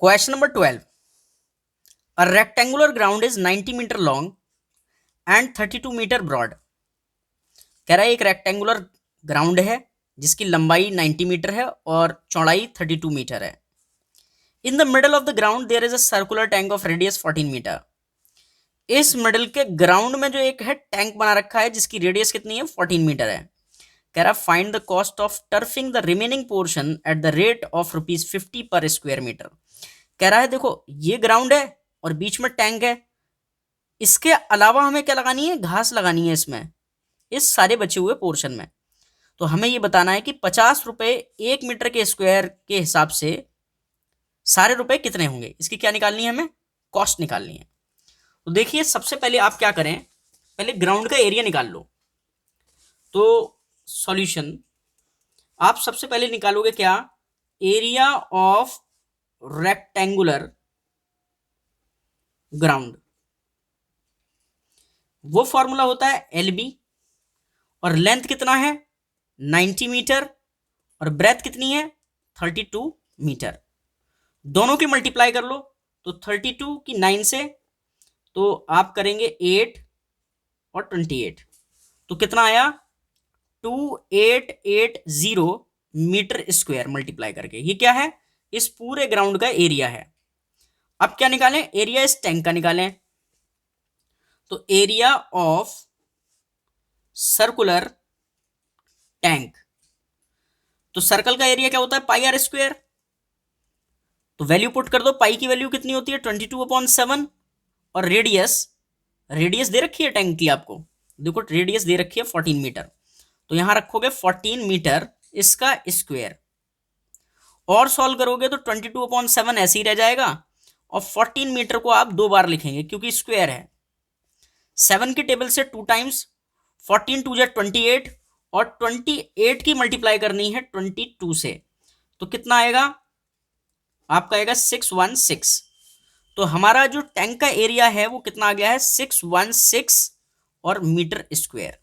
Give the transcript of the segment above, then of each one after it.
Question number 12. A rectangular ground is 90 meter long and 32 meter broad. कह रहा है एक रेक्टेंगुलर ग्राउंड है जिसकी लंबाई 90 मीटर है और चौड़ाई 32 मीटर है. In the middle of the ground there is a circular tank of radius 14 metre. इस मिडल के ग्राउंड में जो एक है टैंक बना रखा है जिसकी रेडियस कितनी है 14 मीटर है. कह रहा find the cost of turfing the remaining portion at the rate of ₹50 पर स्क्वायर मीटर. कह रहा है देखो ये ग्राउंड है और बीच में टैंक है, इसके अलावा हमें क्या लगानी है, घास लगानी है इसमें, इस सारे बचे हुए पोर्शन में. तो हमें ये बताना है कि 50 रुपए 1 मीटर के स्क्वायर के हिसाब से सारे रुपए कितने होंगे. इसकी क्या निकालनी है, हमें कॉस्ट निकालनी है. तो देखिए सबसे पहले आप क्या करें, पहले ग्राउंड का एरिया निकाल लो. तो सॉल्यूशन आप सबसे पहले निकालोगे क्या, एरिया ऑफ रेक्टेंगुलर ग्राउंड. वो फॉर्मूला होता है LB और लेंथ कितना है 90 मीटर और ब्रेथ कितनी है 32 मीटर. दोनों की मल्टीप्लाई कर लो तो 32 की 9 से तो आप करेंगे 8 और 28 तो कितना आया 2880 मीटर स्क्वायर मल्टीप्लाई करके. ये क्या है, इस पूरे ग्राउंड का एरिया है. अब क्या निकालें, एरिया इस टैंक का निकालें. तो एरिया ऑफ सर्कुलर टैंक, तो सर्कल का एरिया क्या होता है पाई आर स्क्वायर. तो वैल्यू पुट कर दो, पाई की वैल्यू कितनी होती है 22/7 और रेडियस दे रखी है टैंक की आपको, देखो रेडियस दे रखी है 14 मीटर. तो यहां रखोगे 14 मीटर इसका स्क्वायर और सॉल्व करोगे तो 22/7 ऐसे ही रह जाएगा और 14 मीटर को आप 2 बार लिखेंगे क्योंकि स्क्वायर है. 7 की टेबल से 2 टाइम्स 14 2 28 और 28 की मल्टीप्लाई करनी है 22 से तो कितना आएगा आपका, आएगा 616. तो हमारा जो टैंक का एरिया है वो कितना आ गया है 616 और मीटर स्क्वायर.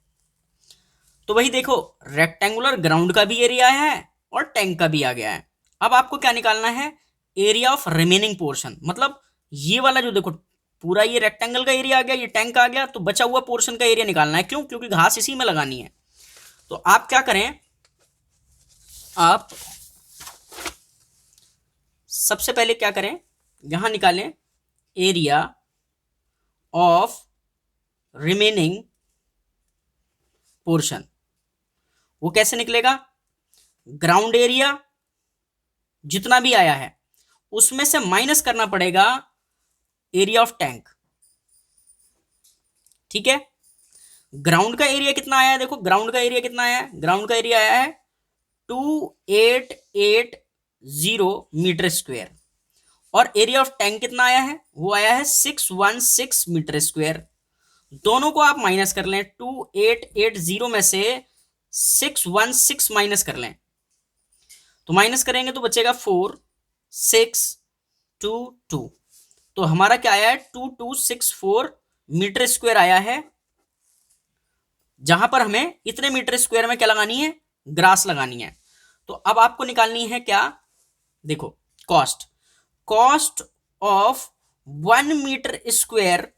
तो वही देखो रेक्टेंगुलर ग्राउंड का भी एरिया है और टैंक का भी आ गया है. अब आपको क्या निकालना है, एरिया ऑफ रिमेनिंग पोर्शन. मतलब ये वाला जो देखो पूरा ये रेक्टेंगल का एरिया आ गया, ये टैंक का आ गया, तो बचा हुआ पोर्शन का एरिया निकालना है. क्यों, क्योंकि घास इसी में लगानी है. तो आप क्या करें, आप सबसे पहले क्या करें, यहां निकालें एरिया ऑफ रिमेनिंग पोर्शन. वो कैसे निकलेगा, ग्राउंड एरिया जितना भी आया है उसमें से माइनस करना पड़ेगा एरिया ऑफ टैंक. ठीक है, ग्राउंड का एरिया कितना आया है, देखो ग्राउंड का एरिया कितना आया है, ग्राउंड का एरिया आया है 2880 मीटर स्क्वायर और एरिया ऑफ टैंक कितना आया है, वो आया है 616 मीटर स्क्वायर. दोनों को आप माइनस कर लें, 2880 में से 616 माइनस कर लें तो माइनस करेंगे तो बचेगा 4622. तो हमारा क्या आया है 2264 मीटर स्क्वायर आया है, जहां पर हमें इतने मीटर स्क्वायर में क्या लगानी है, ग्रास लगानी है. तो अब आपको निकालनी है क्या, देखो cost of 1 metre square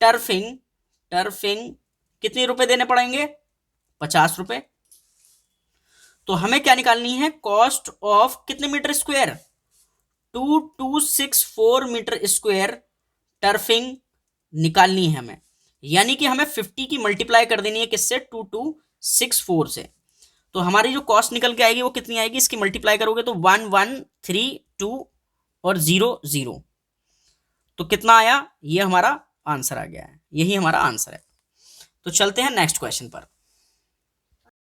turfing कितने रुपए देने पड़ेंगे 50 रुपए. तो हमें क्या निकालनी है, कॉस्ट ऑफ कितने metre square 2264 metre square turfing निकालनी है हमें. यानी कि हमें 50 की मल्टीप्लाई कर देनी है किससे 2264 से. तो हमारी जो कॉस्ट निकल के आएगी वो कितनी आएगी, इसकी मल्टीप्लाई करोगे तो 1132 और 00 तो कितना आया, ये हमारा आंसर आ गया है, यही हमारा आंसर है. तो चलते हैं नेक्स्ट क्वेश्चन पर.